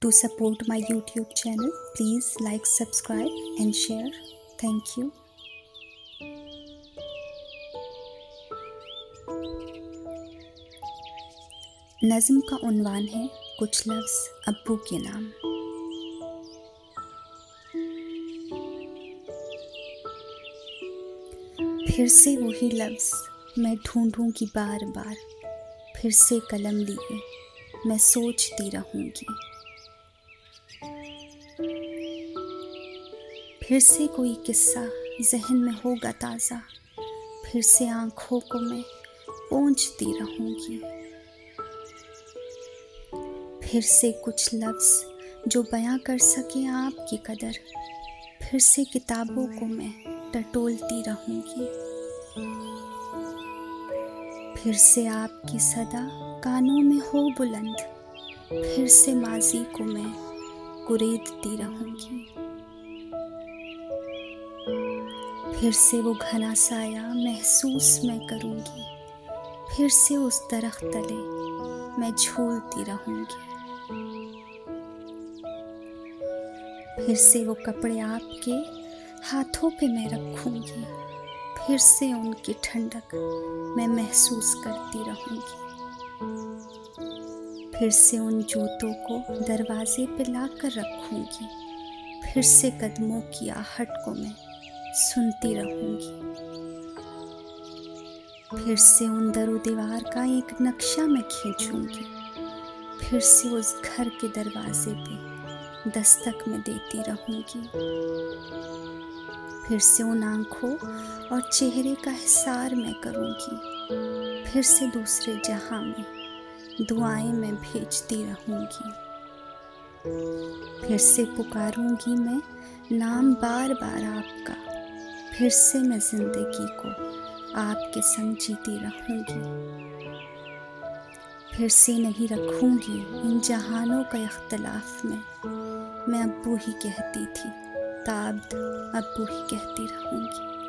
To support my YouTube channel, please like, subscribe and share. Thank you. नज़्म का उन्वान है कुछ लफ्ज़ अब्बू के नाम। फिर से वही लफ्ज़ मैं ढूंढूंगी बार बार, फिर से कलम लिए मैं सोचती रहूंगी। फिर से कोई किस्सा जहन में होगा ताज़ा, फिर से आँखों को मैं पोंछती रहूंगी। फिर से कुछ लफ्ज़ जो बयां कर सके आपकी कदर, फिर से किताबों को मैं टटोलती रहूंगी। फिर से आपकी सदा कानों में हो बुलंद, फिर से माजी को मैं कुरेदती रहूंगी। फिर से वो घना साया महसूस मैं करूंगी, फिर से उस दरख्त तले मैं झूलती रहूंगी। फिर से वो कपड़े आपके हाथों पे मैं रखूंगी, फिर से उनकी ठंडक मैं महसूस करती रहूंगी। फिर से उन जूतों को दरवाजे पे लाकर रखूंगी, फिर से कदमों की आहट को मैं सुनती रहूंगी। फिर से उन दरो दीवार का एक नक्शा मैं खींचूंगी, फिर से उस घर के दरवाजे पे दस्तक में देती रहूंगी। फिर से उन आँखों और चेहरे का हिसार मैं करूंगी, फिर से दूसरे जहां में दुआएं मैं भेजती रहूंगी। फिर से पुकारूंगी मैं नाम बार बार आपका, फिर से मैं जिंदगी को आपके संग जीती रहूंगी। फिर से नहीं रखूंगी इन जहानों का इख्तलाफ में, मैं अब्बू ही कहती थी, ताब्द अब्बू ही कहती रहूंगी।